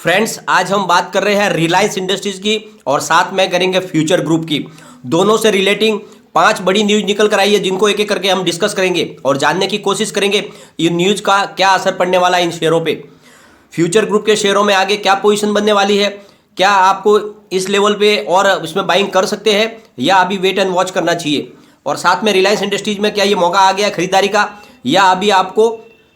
Friends, आज हम बात कर रहे हैं रिलायंस इंडस्ट्रीज की और साथ में करेंगे फ्यूचर ग्रुप की। दोनों से रिलेटिंग 5 बड़ी न्यूज निकल कर आई है, जिनको एक एक करके हम डिस्कस करेंगे और जानने की कोशिश करेंगे ये न्यूज का क्या असर पड़ने वाला है इन शेयरों पे। फ्यूचर ग्रुप के शेयरों में आगे क्या पोजीशन बनने वाली है, क्या आपको इस लेवल पे और इसमें बाइंग कर सकते हैं या अभी वेट एंड वॉच करना चाहिए, और साथ में रिलायंस इंडस्ट्रीज में क्या ये मौका आ गया खरीदारी का या अभी आपको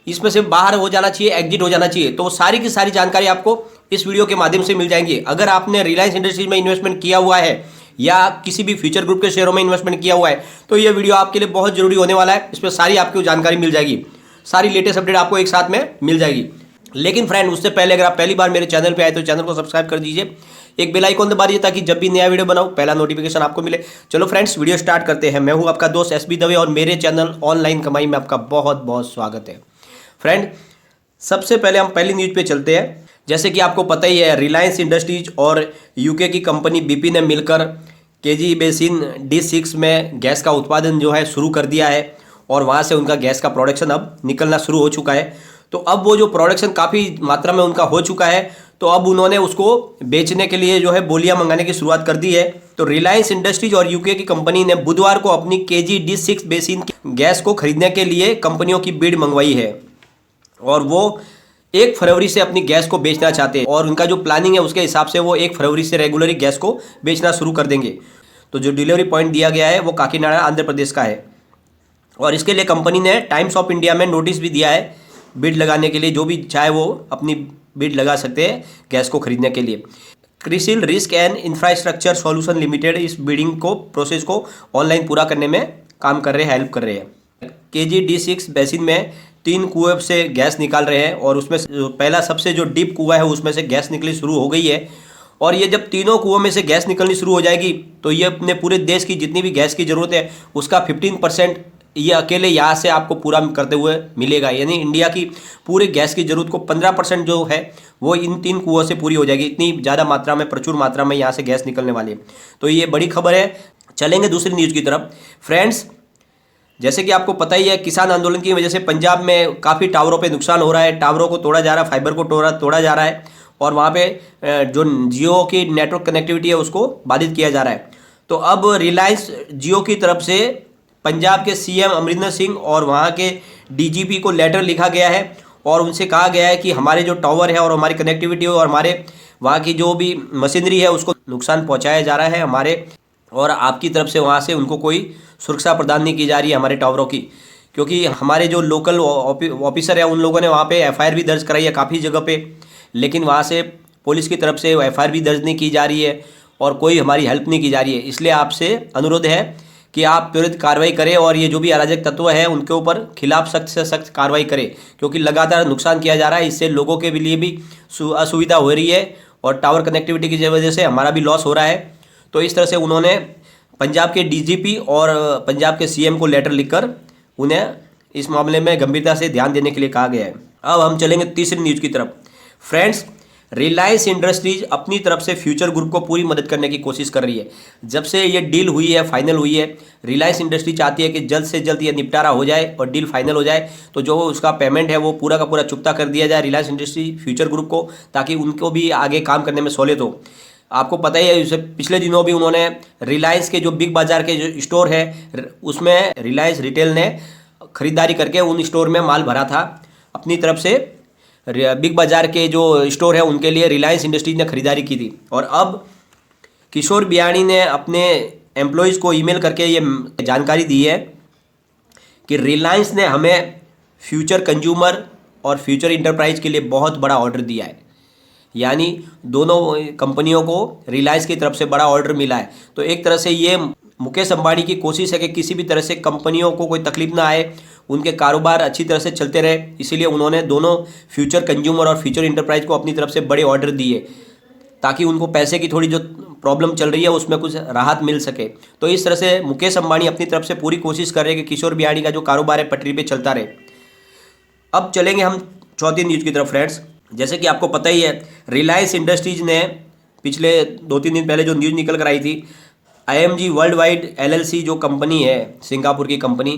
इसमें से बाहर हो जाना चाहिए, एग्जिट हो जाना चाहिए। तो सारी की सारी जानकारी आपको इस वीडियो के माध्यम से मिल जाएंगी। अगर आपने रिलायंस इंडस्ट्रीज में इन्वेस्टमेंट किया हुआ है या किसी भी फ्यूचर ग्रुप के शेयरों में इन्वेस्टमेंट किया हुआ है तो ये वीडियो आपके लिए बहुत जरूरी होने वाला है। इसमें सारी आपको जानकारी मिल जाएगी, सारी लेटेस्ट अपडेट आपको एक साथ में मिल जाएगी। लेकिन फ्रेंड, उससे पहले अगर आप पहली बार मेरे चैनल पे आए तो चैनल को सब्सक्राइब कर दीजिए, एक बेल आइकन दबा दीजिए ताकि जब भी नया वीडियो बनाऊं पहला नोटिफिकेशन आपको मिले। चलो फ्रेंड्स, वीडियो स्टार्ट करते हैं। मैं हूं आपका दोस्त एसबी दवे और मेरे चैनल ऑनलाइन कमाई में आपका बहुत बहुत स्वागत है। फ्रेंड, सबसे पहले हम पहली न्यूज पे चलते हैं। जैसे कि आपको पता ही है, रिलायंस इंडस्ट्रीज और यूके की कंपनी बीपी ने मिलकर केजी बेसिन D6 में गैस का उत्पादन जो है शुरू कर दिया है और वहाँ से उनका गैस का प्रोडक्शन अब निकलना शुरू हो चुका है। तो अब वो जो प्रोडक्शन काफ़ी मात्रा में उनका हो चुका है, तो अब उन्होंने उसको बेचने के लिए जो है बोलियां मंगाने की शुरुआत कर दी है। तो रिलायंस इंडस्ट्रीज और यूके की कंपनी ने बुधवार को अपनी केजी D6 बेसिन गैस को खरीदने के लिए कंपनियों की बिड मंगवाई है और वो 1 फरवरी से अपनी गैस को बेचना चाहते हैं और उनका जो प्लानिंग है उसके हिसाब से वो 1 फरवरी से रेगुलरली गैस को बेचना शुरू कर देंगे। तो जो डिलीवरी पॉइंट दिया गया है वो काकीनाडा आंध्र प्रदेश का है और इसके लिए कंपनी ने टाइम्स ऑफ इंडिया में नोटिस भी दिया है बिड लगाने के लिए। जो भी चाहे वो अपनी बिड लगा सकते हैं गैस को खरीदने के लिए। CRISIL risk and infrastructure solution limited इस बिडिंग को प्रोसेस को ऑनलाइन पूरा करने में काम कर रहे हैं, हेल्प कर रहे हैं। केजी D6 बेसिन में 3 कुएं से गैस निकाल रहे हैं और उसमें पहला सबसे जो डीप कुआं है उसमें से गैस निकलनी शुरू हो गई है। और ये जब तीनों कुओं में से गैस निकलनी शुरू हो जाएगी तो ये अपने पूरे देश की जितनी भी गैस की ज़रूरत है उसका 15% ये अकेले यहाँ से आपको पूरा करते हुए मिलेगा। यानी इंडिया की पूरे गैस की ज़रूरत को 15% जो है वो इन 3 कुओं से पूरी हो जाएगी। इतनी ज़्यादा मात्रा में, प्रचुर मात्रा में यहाँ से गैस निकलने वाली है। तो ये बड़ी खबर है। चलेंगे दूसरी न्यूज़ की तरफ। फ्रेंड्स, जैसे कि आपको पता ही है, किसान आंदोलन की वजह से पंजाब में काफ़ी टावरों पे नुकसान हो रहा है। टावरों को तोड़ा जा रहा है, फाइबर को तोड़ा जा रहा है और वहाँ पे जो जियो की नेटवर्क कनेक्टिविटी है उसको बाधित किया जा रहा है। तो अब रिलायंस जियो की तरफ से पंजाब के CM अमरिंदर सिंह और वहाँ के DGP को लेटर लिखा गया है और उनसे कहा गया है कि हमारे जो टावर है और हमारी कनेक्टिविटी और हमारे वहाँ की जो भी मशीनरी है उसको नुकसान पहुँचाया जा रहा है हमारे, और आपकी तरफ से वहाँ से उनको कोई सुरक्षा प्रदान नहीं की जा रही है हमारे टावरों की। क्योंकि हमारे जो लोकल ऑफिसर है उन लोगों ने वहाँ पे FIR भी दर्ज कराई है काफ़ी जगह पे, लेकिन वहाँ से पुलिस की तरफ से FIR भी दर्ज नहीं की जा रही है और कोई हमारी हेल्प नहीं की जा रही है। इसलिए आपसे अनुरोध है कि आप त्वरित कार्रवाई करें और ये जो भी अराजक तत्व है उनके ऊपर खिलाफ सख्त से सख्त कार्रवाई करें, क्योंकि लगातार नुकसान किया जा रहा है। इससे लोगों के लिए भी असुविधा हो रही है और टावर कनेक्टिविटी की वजह से हमारा भी लॉस हो रहा है। तो इस तरह से उन्होंने पंजाब के DGP और पंजाब के CM को लेटर लिखकर उन्हें इस मामले में गंभीरता से ध्यान देने के लिए कहा गया है। अब हम चलेंगे तीसरी न्यूज़ की तरफ। फ्रेंड्स, रिलायंस इंडस्ट्रीज अपनी तरफ से फ्यूचर ग्रुप को पूरी मदद करने की कोशिश कर रही है। जब से ये डील हुई है, फाइनल हुई है, रिलायंस इंडस्ट्री चाहती है कि जल्द से जल्द ये निपटारा हो जाए और डील फाइनल हो जाए, तो जो उसका पेमेंट है वो पूरा का पूरा चुकता कर दिया जाए रिलायंस इंडस्ट्री फ्यूचर ग्रुप को, ताकि उनको भी आगे काम करने में सहूलियत हो। आपको पता ही है, पिछले दिनों भी उन्होंने रिलायंस के जो बिग बाज़ार के जो स्टोर है उसमें रिलायंस रिटेल ने खरीदारी करके उन स्टोर में माल भरा था अपनी तरफ से। बिग बाज़ार के जो स्टोर है उनके लिए रिलायंस इंडस्ट्रीज ने खरीदारी की थी और अब किशोर बियाणी ने अपने एम्प्लॉयज़ को ईमेल करके ये जानकारी दी है कि रिलायंस ने हमें फ्यूचर कंज्यूमर और फ्यूचर इंटरप्राइज के लिए बहुत बड़ा ऑर्डर दिया है। यानी दोनों कंपनियों को रिलायंस की तरफ से बड़ा ऑर्डर मिला है। तो एक तरह से ये मुकेश अंबानी की कोशिश है कि किसी भी तरह से कंपनियों को कोई तकलीफ ना आए, उनके कारोबार अच्छी तरह से चलते रहे। इसीलिए उन्होंने दोनों फ्यूचर कंज्यूमर और फ्यूचर इंटरप्राइज को अपनी तरफ से बड़े ऑर्डर दिए ताकि उनको पैसे की थोड़ी जो प्रॉब्लम चल रही है उसमें कुछ राहत मिल सके। तो इस तरह से मुकेश अंबानी अपनी तरफ से पूरी कोशिश कर रहे हैं कि किशोर बियाणी का जो कारोबार है पटरी पर चलता रहे। अब चलेंगे हम चौथी न्यूज़ की तरफ। फ्रेंड्स, जैसे कि आपको पता ही है, रिलायंस इंडस्ट्रीज ने पिछले 2-3 दिन पहले जो न्यूज़ निकल कर आई थी, IMG वर्ल्ड वाइड LLC जो कंपनी है, सिंगापुर की कंपनी,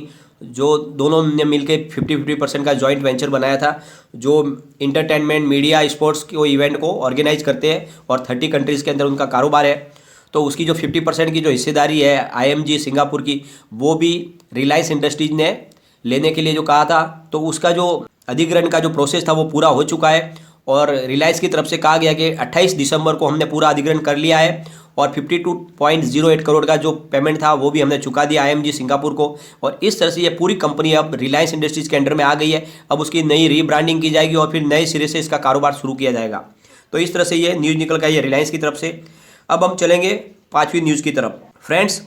जो दोनों ने मिलके 50-50% का जॉइंट वेंचर बनाया था, जो इंटरटेनमेंट, मीडिया, स्पोर्ट्स को इवेंट को ऑर्गेनाइज करते हैं और 30 कंट्रीज़ के अंदर उनका कारोबार है। तो उसकी जो 50% की जो हिस्सेदारी है IMG सिंगापुर की, वो भी रिलायंस इंडस्ट्रीज ने लेने के लिए जो कहा था, तो उसका जो अधिग्रहण का जो प्रोसेस था वो पूरा हो चुका है और रिलायंस की तरफ से कहा गया कि 28 दिसंबर को हमने पूरा अधिग्रहण कर लिया है और 52.08 करोड़ का जो पेमेंट था वो भी हमने चुका दिया IMG सिंगापुर को। और इस तरह से ये पूरी कंपनी अब रिलायंस इंडस्ट्रीज के अंडर में आ गई है। अब उसकी नई रीब्रांडिंग की जाएगी और फिर नए सिरे से इसका कारोबार शुरू किया जाएगा। तो इस तरह से ये न्यूज़ निकल का ये रिलायंस की तरफ से। अब हम चलेंगे 5वीं न्यूज़ की तरफ। फ्रेंड्स,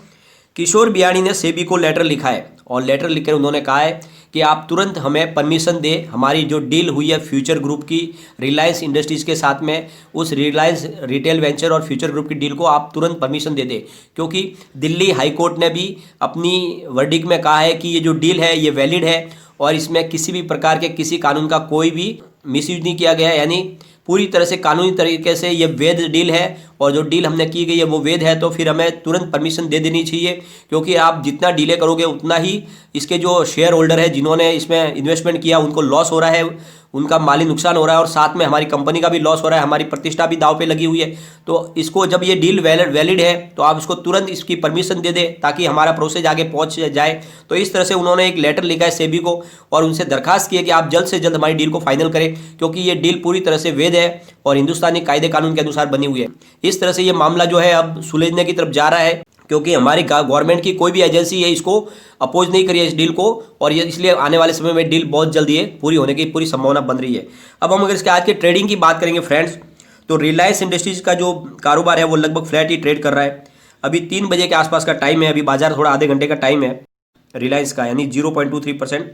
किशोर बियाणी ने सेबी को लेटर लिखा है और लेटर लिखकर उन्होंने कहा है कि आप तुरंत हमें परमिशन दें, हमारी जो डील हुई है फ्यूचर ग्रुप की रिलायंस इंडस्ट्रीज़ के साथ में, उस रिलायंस रिटेल वेंचर और फ्यूचर ग्रुप की डील को आप तुरंत परमिशन दे दें। क्योंकि दिल्ली हाई कोर्ट ने भी अपनी वर्डिक्ट में कहा है कि ये जो डील है ये वैलिड है और इसमें किसी भी प्रकार के किसी कानून का कोई भी मिसयूज नहीं किया गया है, यानी पूरी तरह से कानूनी तरीके से ये वैध डील है और जो डील हमने की गई है वो वैध है। तो फिर हमें तुरंत परमिशन दे देनी चाहिए, क्योंकि आप जितना डिले करोगे उतना ही इसके जो शेयर होल्डर है जिन्होंने इसमें इन्वेस्टमेंट किया उनको लॉस हो रहा है, उनका माली नुकसान हो रहा है और साथ में हमारी कंपनी का भी लॉस हो रहा है, हमारी प्रतिष्ठा भी दांव पे लगी हुई है। तो इसको जब ये डील वैलिड है तो आप इसको तुरंत इसकी परमिशन दे दें ताकि हमारा प्रोसेस आगे पहुंच जाए। तो इस तरह से उन्होंने एक लेटर लिखा है सेबी को और उनसे दरखास्त की है कि आप जल्द से जल्द हमारी डील को फाइनल करें, क्योंकि ये डील पूरी तरह से वैध है और हिंदुस्तानी कायदे कानून के अनुसार बनी हुई है। इस तरह से ये मामला जो है अब सुलझने की तरफ जा रहा है, क्योंकि हमारी गवर्नमेंट की कोई भी एजेंसी है इसको अपोज नहीं करी है इस डील को, और ये इसलिए आने वाले समय में डील बहुत जल्दी है पूरी होने की पूरी संभावना बन रही है। अब हम अगर इसके आज के ट्रेडिंग की बात करेंगे फ्रेंड्स, तो रिलायंस इंडस्ट्रीज का जो कारोबार है वो लगभग फ्लैट ही ट्रेड कर रहा है। अभी 3 बजे के आसपास का टाइम है, अभी बाजार थोड़ा आधे घंटे का टाइम है रिलायंस का, यानी 0.23%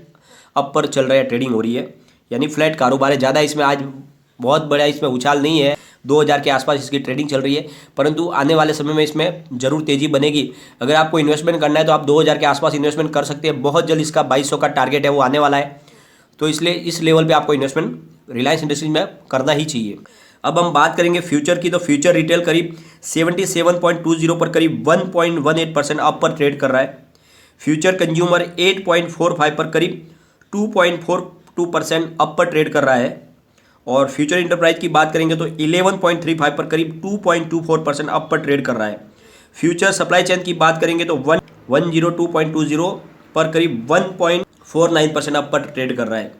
अप पर चल रहा है, ट्रेडिंग हो रही है, यानी फ्लैट कारोबार है। ज़्यादा इसमें आज बहुत बड़ा इसमें उछाल नहीं है, 2000 के आसपास इसकी ट्रेडिंग चल रही है, परंतु आने वाले समय में इसमें जरूर तेजी बनेगी। अगर आपको इन्वेस्टमेंट करना है तो आप 2000 के आसपास इन्वेस्टमेंट कर सकते हैं। बहुत जल्द इसका 2200 का टारगेट है वो आने वाला है, तो इसलिए इस लेवल पे आपको इन्वेस्टमेंट रिलायंस इंडस्ट्रीज में करना ही चाहिए। अब हम बात करेंगे फ्यूचर की, तो फ्यूचर रिटेल करीब 77.20 पर करीब 1.18% अप पर ट्रेड कर रहा है। फ्यूचर कंज्यूमर 8.45 पर करीब 2.42% अप पर ट्रेड कर रहा है। और फ्यूचर इंटरप्राइज की बात करेंगे तो 11.35 पर करीब 2.24% अप पर ट्रेड कर रहा है। फ्यूचर सप्लाई चेन की बात करेंगे तो 102.20 पर करीब 1.49% अप पर ट्रेड कर रहा है।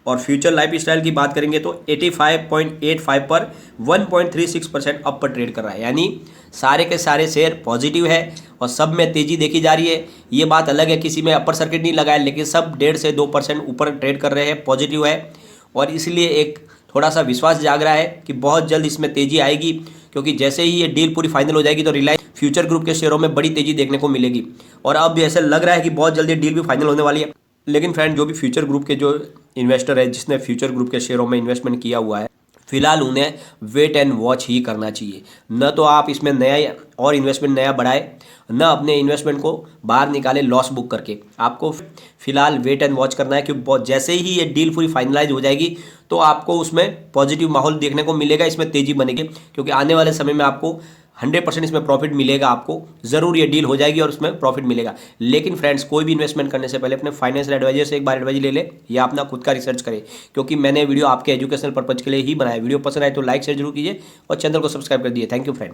और फ्यूचर लाइफ स्टाइल की बात करेंगे तो 85.85 पर 1.36% अप पर ट्रेड कर रहा है, यानी सारे के सारे शेयर पॉजिटिव है और सब में तेजी देखी जा रही है। ये बात अलग है, किसी में अपर सर्किट नहीं लगा है, लेकिन सब 1.5 से 2% ऊपर ट्रेड कर रहे हैं, पॉजिटिव है। और इसलिए एक थोड़ा सा विश्वास जाग रहा है कि बहुत जल्द इसमें तेजी आएगी, क्योंकि जैसे ही ये डील पूरी फाइनल हो जाएगी तो रिलायंस फ्यूचर ग्रुप के शेयरों में बड़ी तेजी देखने को मिलेगी। और अब ऐसा लग रहा है कि बहुत जल्दी डील भी फाइनल होने वाली है। लेकिन फ्रेंड, जो भी फ्यूचर ग्रुप के जो इन्वेस्टर है जिसने फ्यूचर ग्रुप के शेयरों में इन्वेस्टमेंट किया हुआ है, फिलहाल उन्हें वेट एंड वॉच ही करना चाहिए। न तो आप इसमें नया और इन्वेस्टमेंट नया बढ़ाए, न अपने इन्वेस्टमेंट को बाहर निकाले लॉस बुक करके। आपको फिलहाल वेट एंड वॉच करना है, क्योंकि जैसे ही ये डील पूरी फाइनलाइज हो जाएगी तो आपको उसमें पॉजिटिव माहौल देखने को मिलेगा, इसमें तेजी बनेगी, क्योंकि आने वाले समय में आपको 100% इसमें प्रॉफिट मिलेगा। आपको ज़रूर ये डील हो जाएगी और उसमें प्रॉफिट मिलेगा। लेकिन फ्रेंड्स, कोई भी इन्वेस्टमेंट करने से पहले अपने फाइनेंशियल एडवाइजर से एक बार एडवाइज ले ले या अपना खुद का रिसर्च करें, क्योंकि मैंने वीडियो आपके एजुकेशनल पर्पज के लिए ही बनाया। वीडियो पसंद आए तो लाइक शेयर जरूर कीजिए और चैनल को सब्सक्राइब कर दिए। Thank you friend.